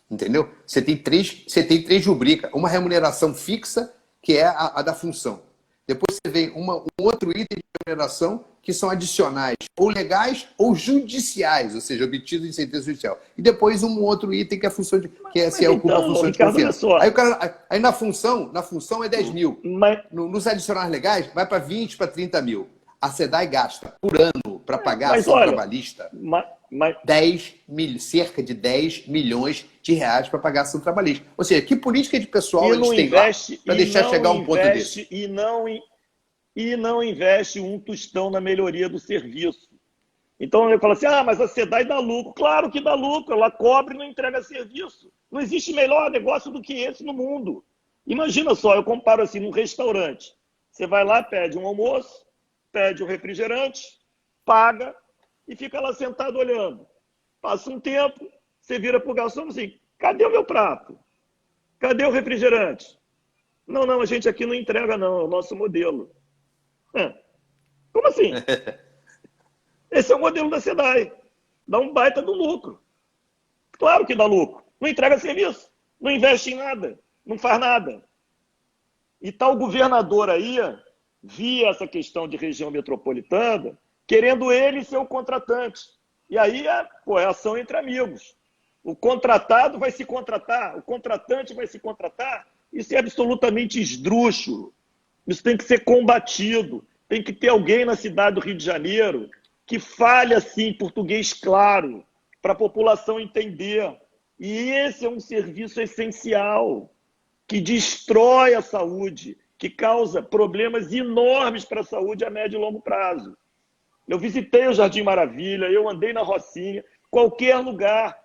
entendeu? Você tem três rubricas, uma remuneração fixa, que é a da função. Depois você vem um outro item de remuneração, que são adicionais, ou legais ou judiciais, ou seja, obtidos em sentença judicial. E depois um outro item que é a função ocupa a função de confiança. Aí na função é 10 mil. Nos adicionais legais vai para 20, para 30 mil. A SEDAI gasta por ano para pagar a ação trabalhista cerca de 10 milhões de reais para pagar a ação trabalhista. Ou seja, que política de pessoal eles têm lá para deixar chegar a um ponto desse? E não investe um tostão na melhoria do serviço. Então eu falo assim, mas a SEDAI dá lucro. Claro que dá lucro, ela cobra e não entrega serviço. Não existe melhor negócio do que esse no mundo. Imagina só, eu comparo assim, num restaurante. Você vai lá, pede um almoço, pede um refrigerante, paga e fica lá sentado olhando. Passa um tempo, você vira para o garçom assim, cadê o meu prato? Cadê o refrigerante? Não, a gente aqui não entrega não, é o nosso modelo. Como assim? Esse é o modelo da SEDAI. Dá um baita do lucro. Claro que dá lucro. Não entrega serviço, não investe em nada, não faz nada. E tá o governador aí, via essa questão de região metropolitana, querendo ele ser o contratante. E aí é ação entre amigos. O contratado vai se contratar, o contratante vai se contratar. Isso é absolutamente esdrúxulo. Isso tem que ser combatido. Tem que ter alguém na cidade do Rio de Janeiro que fale assim, português claro, para a população entender. E esse é um serviço essencial, que destrói a saúde, que causa problemas enormes para a saúde a médio e longo prazo. Eu visitei o Jardim Maravilha, eu andei na Rocinha, qualquer lugar,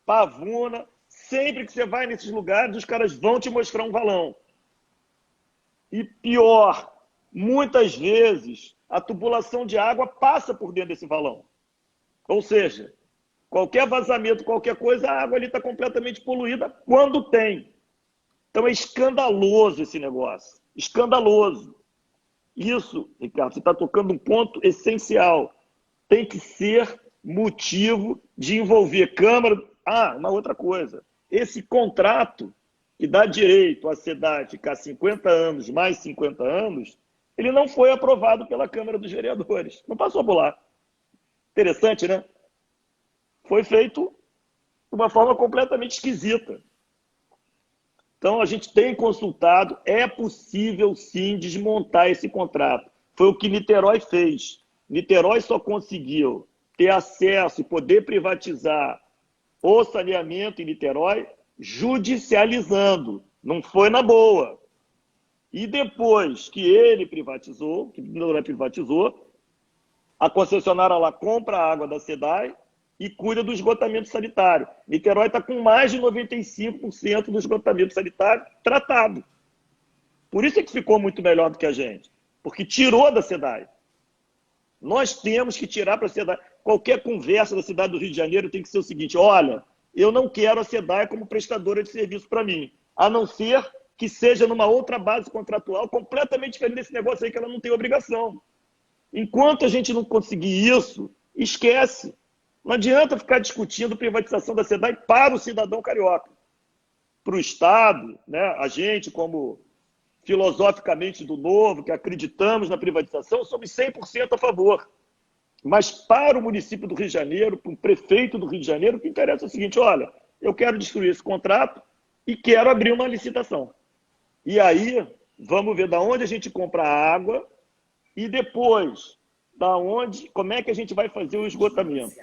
Pavuna, sempre que você vai nesses lugares, os caras vão te mostrar um valão. E pior, muitas vezes a tubulação de água passa por dentro desse valão. Ou seja, qualquer vazamento, qualquer coisa, a água ali está completamente poluída quando tem. Então é escandaloso esse negócio, escandaloso. Isso, Ricardo, você está tocando um ponto essencial. Tem que ser motivo de envolver Câmara. Uma outra coisa. Esse contrato que dá direito à SEDAI ficar 50 anos, mais 50 anos, ele não foi aprovado pela Câmara dos Vereadores. Não passou por lá. Interessante, né? Foi feito de uma forma completamente esquisita. Então, a gente tem consultado, é possível sim desmontar esse contrato. Foi o que Niterói fez. Niterói só conseguiu ter acesso e poder privatizar o saneamento em Niterói judicializando. Não foi na boa. E depois que ele privatizou, que Niterói privatizou, a concessionária lá compra a água da SEDAI e cuida do esgotamento sanitário. Niterói está com mais de 95% do esgotamento sanitário tratado. Por isso é que ficou muito melhor do que a gente, porque tirou da SEDAI. Nós temos que tirar para a SEDAI. Qualquer conversa da cidade do Rio de Janeiro tem que ser o seguinte: olha, eu não quero a SEDAI como prestadora de serviço para mim, a não ser que seja numa outra base contratual completamente diferente desse negócio aí que ela não tem obrigação. Enquanto a gente não conseguir isso, esquece. Não adianta ficar discutindo privatização da SEDAI para o cidadão carioca. Para o Estado, né, a gente, como filosoficamente do Novo, que acreditamos na privatização, somos 100% a favor. Mas para o município do Rio de Janeiro, para o prefeito do Rio de Janeiro, o que interessa é o seguinte: olha, eu quero destruir esse contrato e quero abrir uma licitação. E aí, vamos ver de onde a gente compra a água e depois, como é que a gente vai fazer o esgotamento.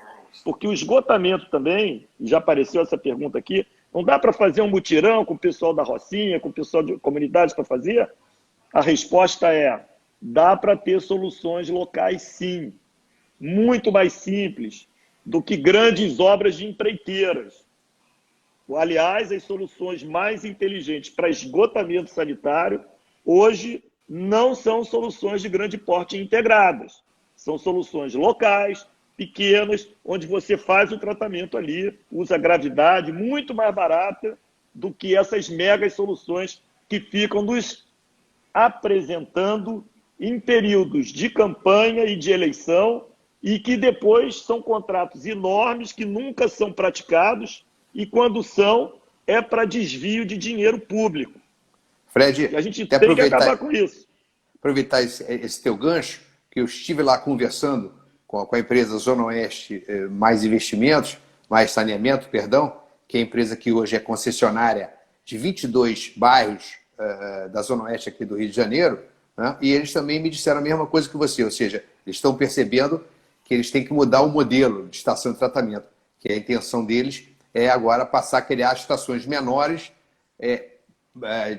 Porque o esgotamento também, já apareceu essa pergunta aqui, não dá para fazer um mutirão com o pessoal da Rocinha, com o pessoal de comunidades para fazer? A resposta é: dá para ter soluções locais, sim. Muito mais simples do que grandes obras de empreiteiras. Aliás, as soluções mais inteligentes para esgotamento sanitário, hoje, não são soluções de grande porte integradas. São soluções locais, pequenas, onde você faz o tratamento ali, usa gravidade, muito mais barata do que essas megas soluções que ficam nos apresentando em períodos de campanha e de eleição e que depois são contratos enormes que nunca são praticados e quando são, é para desvio de dinheiro público. Fred, e a gente tem que acabar com isso. Aproveitar esse teu gancho, que eu estive lá conversando com a empresa Zona Oeste Mais Investimentos, Mais Saneamento, perdão, que é a empresa que hoje é concessionária de 22 bairros da Zona Oeste aqui do Rio de Janeiro, né? E eles também me disseram a mesma coisa que você, ou seja, eles estão percebendo que eles têm que mudar o modelo de estação de tratamento, que a intenção deles é agora passar a criar estações menores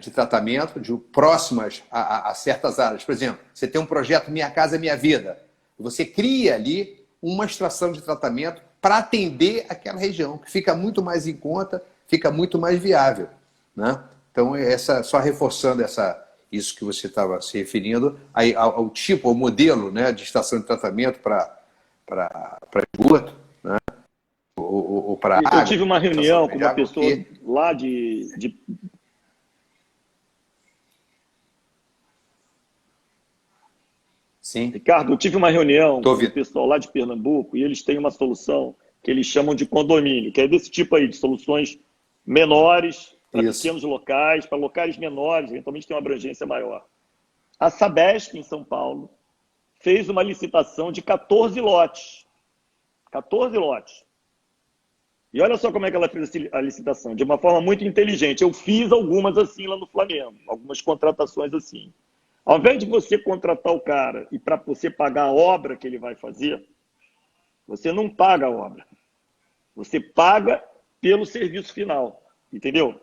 de tratamento, próximas a certas áreas. Por exemplo, você tem um projeto Minha Casa Minha Vida, você cria ali uma estação de tratamento para atender aquela região, que fica muito mais em conta, fica muito mais viável, né? Então, só reforçando isso que você estava se referindo, ao tipo, ao modelo, né, de estação de tratamento para esgoto, né, ou para água. Eu tive uma reunião com uma pessoa lá de Sim. Ricardo, eu tive uma reunião com o pessoal lá de Pernambuco e eles têm uma solução que eles chamam de condomínio, que é desse tipo aí, de soluções menores para pequenos locais, para locais menores, eventualmente tem uma abrangência maior. A Sabesp, em São Paulo, fez uma licitação de 14 lotes. 14 lotes. E olha só como é que ela fez a licitação, de uma forma muito inteligente. Eu fiz algumas assim lá no Flamengo, algumas contratações assim. Ao invés de você contratar o cara e para você pagar a obra que ele vai fazer, você não paga a obra. Você paga pelo serviço final, entendeu?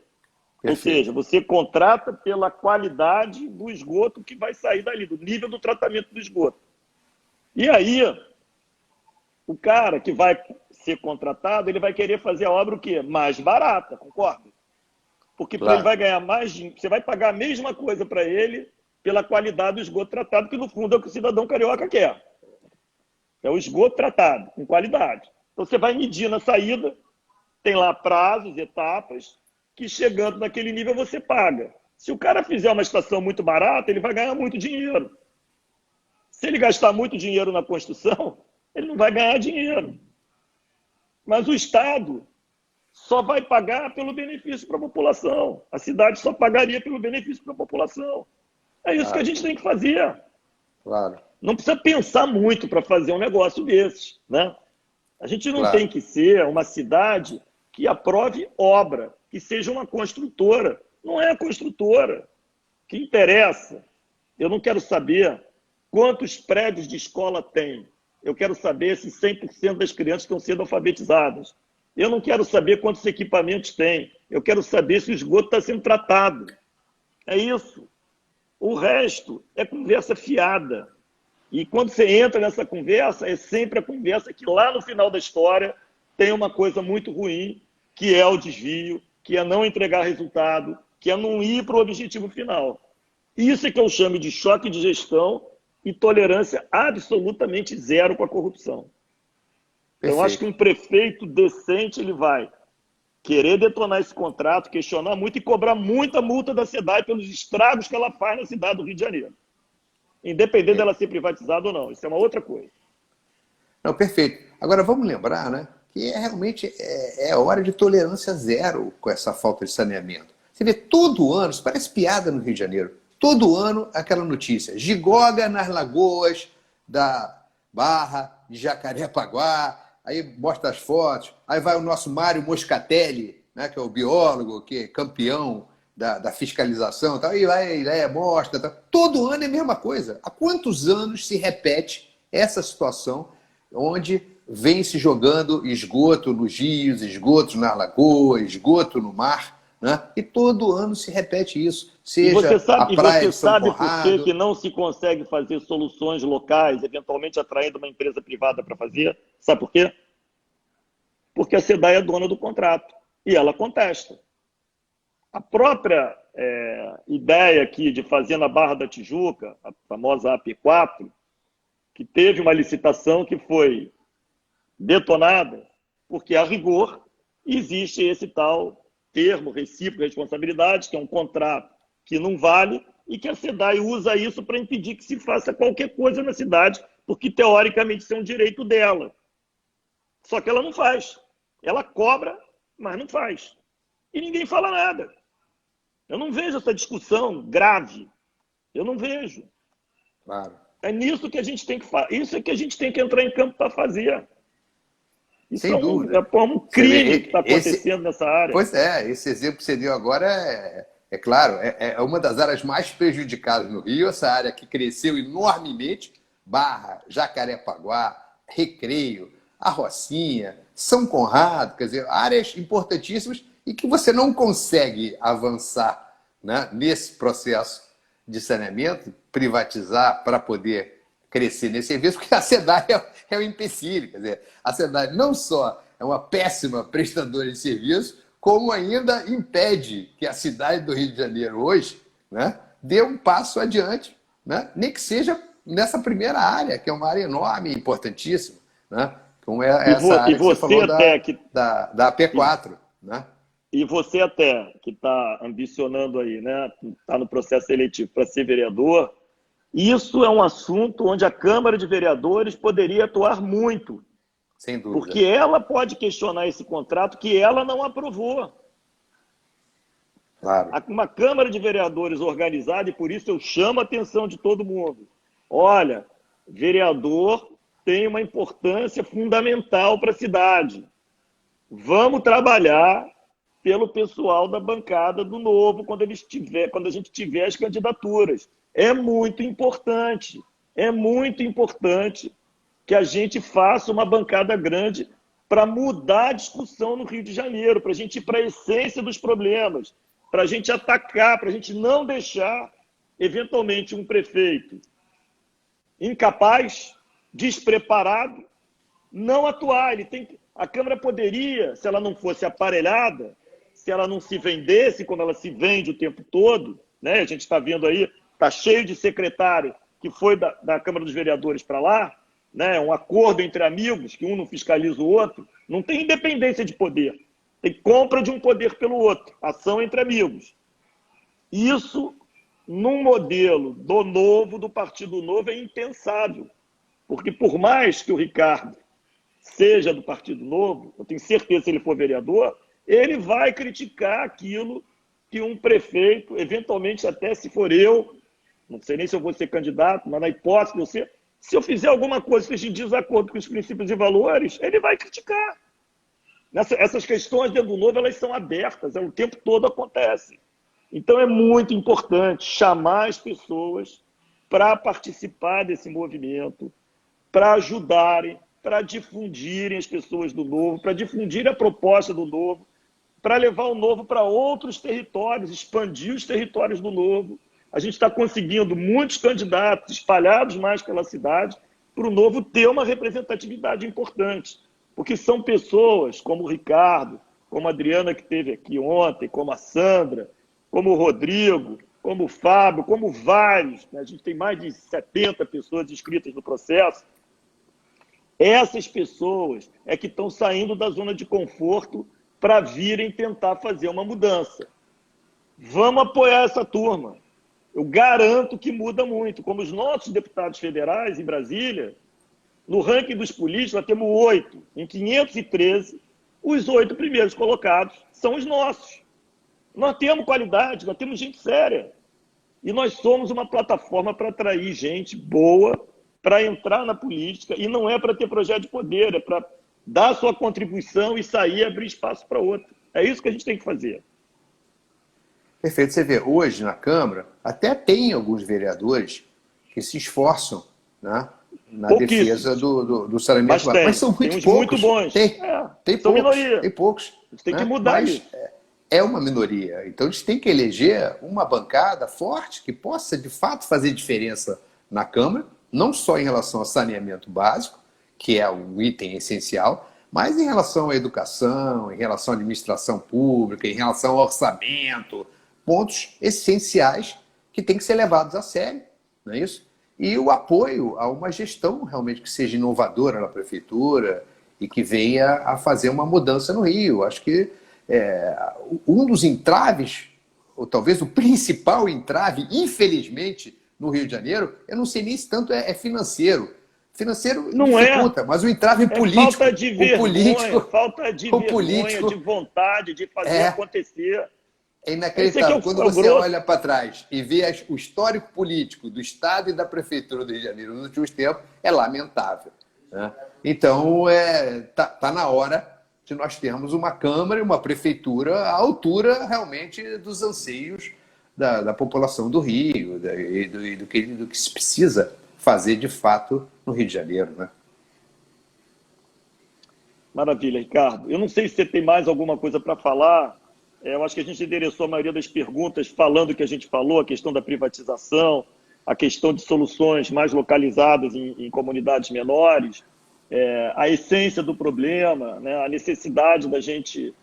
Perfeito. Ou seja, você contrata pela qualidade do esgoto que vai sair dali, do nível do tratamento do esgoto. E aí, o cara que vai ser contratado, ele vai querer fazer a obra o quê? Mais barata, concorda? Porque claro, ele vai ganhar mais dinheiro, você vai pagar a mesma coisa para ele pela qualidade do esgoto tratado, que no fundo é o que o cidadão carioca quer. É o esgoto tratado, com qualidade. Então você vai medir na saída, tem lá prazos, etapas, que chegando naquele nível você paga. Se o cara fizer uma estação muito barata, ele vai ganhar muito dinheiro. Se ele gastar muito dinheiro na construção, ele não vai ganhar dinheiro. Mas o Estado só vai pagar pelo benefício para a população. A cidade só pagaria pelo benefício para a população. É isso que a gente tem que fazer. Claro, Não precisa pensar muito para fazer um negócio desses, né? A gente não claro. tem que ser uma cidade que aprove obra, que seja uma construtora. Não é a construtora. O que interessa, eu não quero saber quantos prédios de escola tem. Eu quero saber se 100% das crianças estão sendo alfabetizadas. Eu não quero saber quantos equipamentos tem. Eu quero saber se o esgoto está sendo tratado. É isso. O resto é conversa fiada. E quando você entra nessa conversa, é sempre a conversa que lá no final da história tem uma coisa muito ruim, que é o desvio, que é não entregar resultado, que é não ir para o objetivo final. Isso é que eu chamo de choque de gestão e tolerância absolutamente zero com a corrupção. Então, eu acho que Perfeito. um prefeito decente ele vai querer detonar esse contrato, questionar muito e cobrar muita multa da SEDAI pelos estragos que ela faz na cidade do Rio de Janeiro. Independente É. dela ser privatizada ou não. Isso é uma outra coisa. Não, perfeito. Agora vamos lembrar, né, que realmente é hora de tolerância zero com essa falta de saneamento. Você vê todo ano, isso parece piada no Rio de Janeiro, todo ano aquela notícia, gigoga nas lagoas da Barra, de Jacarepaguá, aí mostra as fotos, aí vai o nosso Mário Moscatelli, né, que é o biólogo, que é campeão da fiscalização, tal, e vai, mostra. Tal. Todo ano é a mesma coisa. Há quantos anos se repete essa situação onde vem se jogando esgoto nos rios, esgotos na lagoa, esgoto no mar, né? E todo ano se repete isso. Seja a praia de São Por que Conrado. que não se consegue fazer soluções locais, eventualmente atraindo uma empresa privada para fazer? Sabe por quê? Porque a SEDAI é dona do contrato e ela contesta. A própria ideia aqui de fazer na Barra da Tijuca, a famosa AP4, que teve uma licitação que foi detonada, porque, a rigor, existe esse tal termo recíproco de responsabilidade, que é um contrato que não vale, e que a SEDAI usa isso para impedir que se faça qualquer coisa na cidade, porque, teoricamente, isso é um direito dela. Só que ela não faz. Ela cobra, mas não faz. E ninguém fala nada. Eu não vejo essa discussão grave. Eu não vejo. Claro. É nisso que a gente tem que fazer. Isso é que a gente tem que entrar em campo para fazer. Isso Sem dúvida. é um Você crime que vê, está acontecendo nessa área. pois é, esse exemplo que você deu agora é claro, é uma das áreas mais prejudicadas no Rio, essa área que cresceu enormemente, Barra, Jacarepaguá, Recreio, a Rocinha, São Conrado, quer dizer, áreas importantíssimas e que você não consegue avançar, né, nesse processo de saneamento, privatizar para poder crescer nesse serviço, porque a SEDAI é um empecilho. Quer dizer, a SEDAI não só é uma péssima prestadora de serviço, como ainda impede que a cidade do Rio de Janeiro hoje, né, dê um passo adiante, né, nem que seja nessa primeira área, que é uma área enorme e importantíssima, né, como é essa área que você falou da AP4. Né? E você até, que está ambicionando aí, né, está no processo seletivo para ser vereador, isso é um assunto onde a Câmara de Vereadores poderia atuar muito. Sem dúvida. Porque ela pode questionar esse contrato que ela não aprovou. Claro. Uma Câmara de Vereadores organizada, e por isso eu chamo a atenção de todo mundo. Olha, vereador tem uma importância fundamental para a cidade. Vamos trabalhar pelo pessoal da bancada do Novo quando a gente tiver as candidaturas. É muito importante que a gente faça uma bancada grande para mudar a discussão no Rio de Janeiro, para a gente ir para a essência dos problemas, para a gente atacar, para a gente não deixar, eventualmente, um prefeito incapaz, despreparado, não atuar. A Câmara poderia, se ela não fosse aparelhada, se ela não se vendesse como ela se vende o tempo todo, né? A gente está vendo aí, está cheio de secretário que foi da Câmara dos Vereadores para lá, né? Um acordo entre amigos, que um não fiscaliza o outro, não tem independência de poder, tem compra de um poder pelo outro, ação entre amigos. Isso, num modelo do Partido Novo, é impensável, porque por mais que o Ricardo seja do Partido Novo, eu tenho certeza que se ele for vereador, ele vai criticar aquilo que um prefeito, eventualmente até se for eu, não sei nem se eu vou ser candidato, mas na hipótese de eu ser, se eu fizer alguma coisa que esteja em desacordo com os princípios e valores, ele vai criticar. Essas questões dentro do Novo, elas são abertas, o tempo todo acontece. Então é muito importante chamar as pessoas para participar desse movimento, para ajudarem, para difundirem as pessoas do Novo, para difundir a proposta do Novo, para levar o Novo para outros territórios, expandir os territórios do Novo. A gente está conseguindo muitos candidatos espalhados mais pela cidade para o Novo ter uma representatividade importante, porque são pessoas como o Ricardo, como a Adriana que esteve aqui ontem, como a Sandra, como o Rodrigo, como o Fábio, como vários, né? A gente tem mais de 70 pessoas inscritas no processo. Essas pessoas é que estão saindo da zona de conforto para virem tentar fazer uma mudança. Vamos apoiar essa turma. Eu garanto que muda muito. Como os nossos deputados federais em Brasília, no ranking dos políticos, nós temos 8. Em 513, os 8 primeiros colocados são os nossos. Nós temos qualidade, nós temos gente séria. E nós somos uma plataforma para atrair gente boa, para entrar na política, e não é para ter projeto de poder, é para dar sua contribuição e sair e abrir espaço para outro. É isso que a gente tem que fazer. Perfeito. Você vê, hoje na Câmara, até tem alguns vereadores que se esforçam, né, na defesa do saneamento básico. Mas são muito poucos. Muito bons. Tem são poucos. Minoria. Tem poucos. A gente tem que né? mudar Mas isso. é uma minoria. Então, a gente tem que eleger uma bancada forte que possa, de fato, fazer diferença na Câmara, não só em relação ao saneamento básico, que é um item essencial, mas em relação à educação, em relação à administração pública, em relação ao orçamento, pontos essenciais que têm que ser levados a sério, não é isso? E o apoio a uma gestão realmente que seja inovadora na prefeitura e que venha a fazer uma mudança no Rio. Acho que um dos entraves, ou talvez o principal entrave, infelizmente, no Rio de Janeiro, eu não sei nem se tanto é financeiro. Financeiro não dificulta, mas o entrave político. Falta de vergonha, falta de vergonha, de vontade de fazer acontecer. É inacreditável. Quando você olha para trás e vê o histórico político do Estado e da Prefeitura do Rio de Janeiro nos últimos tempos, é lamentável. Né? Então, tá na hora de nós termos uma Câmara e uma Prefeitura à altura realmente dos anseios da população do Rio e do que se precisa fazer de fato no Rio de Janeiro. Né? Maravilha, Ricardo. Eu não sei se você tem mais alguma coisa para falar. Eu acho que a gente endereçou a maioria das perguntas falando o que a gente falou, a questão da privatização, a questão de soluções mais localizadas em comunidades menores, a essência do problema, né, a necessidade da gente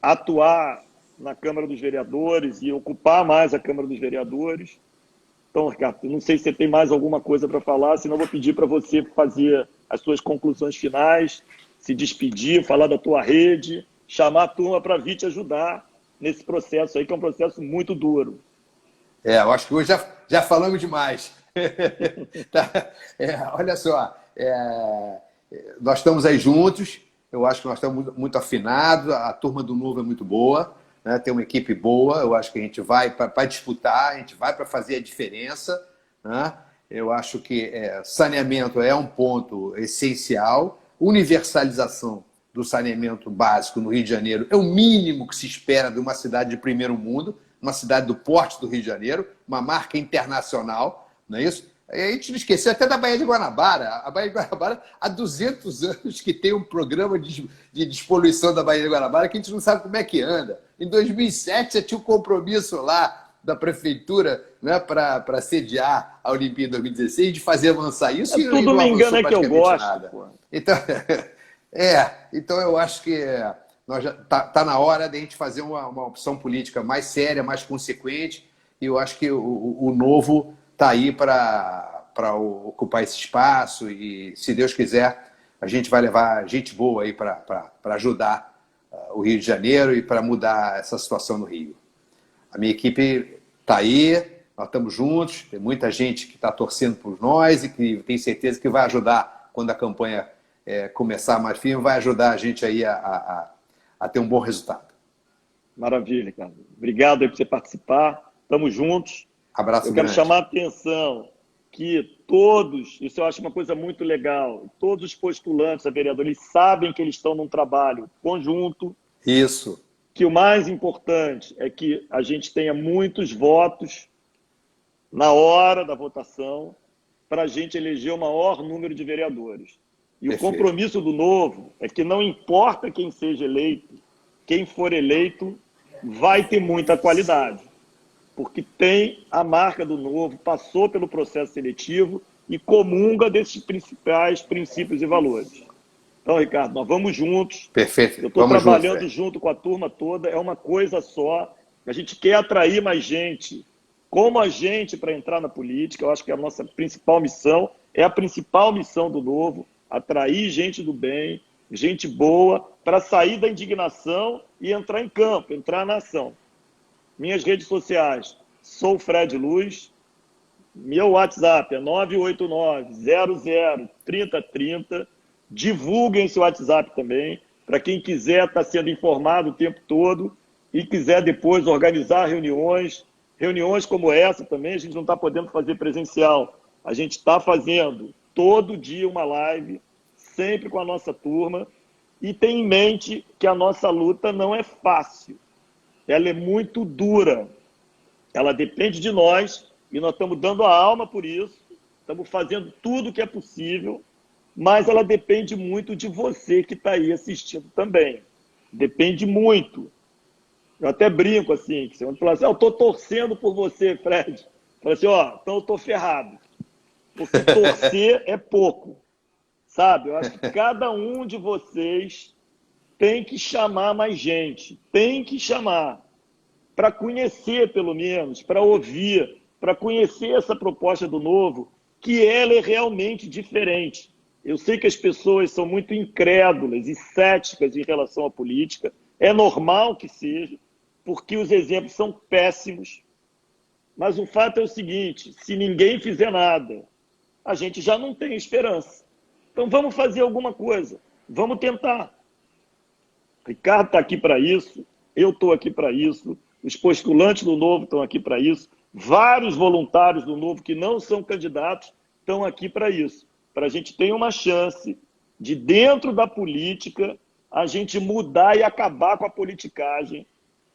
atuar na Câmara dos Vereadores e ocupar mais a Câmara dos Vereadores. Então, Ricardo, não sei se você tem mais alguma coisa para falar, senão eu vou pedir para você fazer as suas conclusões finais, se despedir, falar da tua rede, chamar a turma para vir te ajudar nesse processo aí, que é um processo muito duro. Eu acho que hoje já falamos demais. Tá? Olha só, nós estamos aí juntos, eu acho que nós estamos muito afinados, a turma do Novo é muito boa, né? Tem uma equipe boa, eu acho que a gente vai para disputar, a gente vai para fazer a diferença. Né? Eu acho que saneamento é um ponto essencial, universalização do saneamento básico no Rio de Janeiro é o mínimo que se espera de uma cidade de primeiro mundo, uma cidade do porte do Rio de Janeiro, uma marca internacional, não é isso? A gente não esqueceu até da Baía de Guanabara. A Baía de Guanabara, há 200 anos que tem um programa de despoluição da Baía de Guanabara que a gente não sabe como é que anda. Em 2007, já tinha um compromisso lá da prefeitura, né, para sediar a Olimpíada 2016, de fazer avançar isso. Tudo me engana que eu gosto. Pô. Então eu acho que tá na hora de a gente fazer uma opção política mais séria, mais consequente, e eu acho que o Novo está aí para ocupar esse espaço e, se Deus quiser, a gente vai levar gente boa aí para ajudar o Rio de Janeiro e para mudar essa situação no Rio. A minha equipe está aí, nós estamos juntos, tem muita gente que está torcendo por nós e que tem certeza que vai ajudar quando a campanha começar mais firme, vai ajudar a gente aí a ter um bom resultado. Maravilha, cara. Obrigado aí por você participar. Estamos juntos. Abraço Eu quero grande. chamar a atenção que todos, isso eu acho uma coisa muito legal, todos os postulantes a vereador, eles sabem que eles estão num trabalho conjunto, Isso. que o mais importante é que a gente tenha muitos votos na hora da votação para a gente eleger o maior número de vereadores. E Perfeito. o compromisso do Novo é que não importa quem seja eleito, quem for eleito vai ter muita qualidade, porque tem a marca do Novo, passou pelo processo seletivo e comunga desses principais princípios e valores. Então, Ricardo, nós vamos juntos. Perfeito. Eu estou Vamos trabalhando juntos, junto com a turma toda, é uma coisa só. A gente quer atrair mais gente, como a gente, para entrar na política. Eu acho que a nossa principal missão, é a principal missão do Novo, atrair gente do bem, gente boa, para sair da indignação e entrar em campo, entrar na ação. Minhas redes sociais, sou Fred Luz, meu WhatsApp é 989-00-3030. Divulguem esse WhatsApp também, para quem quiser estar sendo informado o tempo todo e quiser depois organizar reuniões como essa também. A gente não está podendo fazer presencial, a gente está fazendo todo dia uma live, sempre com a nossa turma, e tem em mente que a nossa luta não é fácil, ela é muito dura, ela depende de nós, e nós estamos dando a alma por isso, estamos fazendo tudo o que é possível, mas ela depende muito de você que está aí assistindo também. Depende muito. Eu até brinco assim, que você fala assim, eu estou torcendo por você, Fred. Fala assim, então eu estou ferrado. Porque torcer é pouco, sabe? Eu acho que cada um de vocês tem que chamar mais gente, tem que chamar para conhecer, pelo menos, para ouvir, para conhecer essa proposta do Novo, que ela é realmente diferente. Eu sei que as pessoas são muito incrédulas e céticas em relação à política. É normal que seja, porque os exemplos são péssimos. Mas o fato é o seguinte, se ninguém fizer nada, a gente já não tem esperança. Então vamos fazer alguma coisa, vamos tentar. Ricardo está aqui para isso, eu estou aqui para isso, os postulantes do Novo estão aqui para isso, vários voluntários do Novo que não são candidatos estão aqui para isso. Para a gente ter uma chance de, dentro da política, a gente mudar e acabar com a politicagem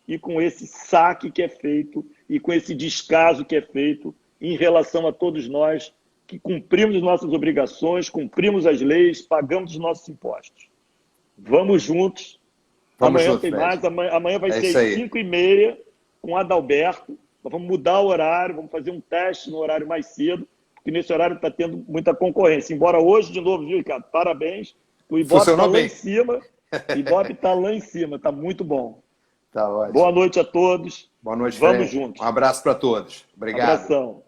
e com esse saque que é feito e com esse descaso que é feito em relação a todos nós que cumprimos as nossas obrigações, cumprimos as leis, pagamos os nossos impostos. Vamos juntos. Amanhã tem mais, amanhã vai ser às 5h30 com o Adalberto. Nós vamos mudar o horário, vamos fazer um teste no horário mais cedo, porque nesse horário está tendo muita concorrência. Embora hoje, de novo, viu, Ricardo? Parabéns. O Ibope está lá em cima. O Ibope está lá em cima, está muito bom. Tá ótimo. Boa noite a todos. Boa noite, Vamos Fred. juntos. Um abraço para todos. Obrigado. Abração.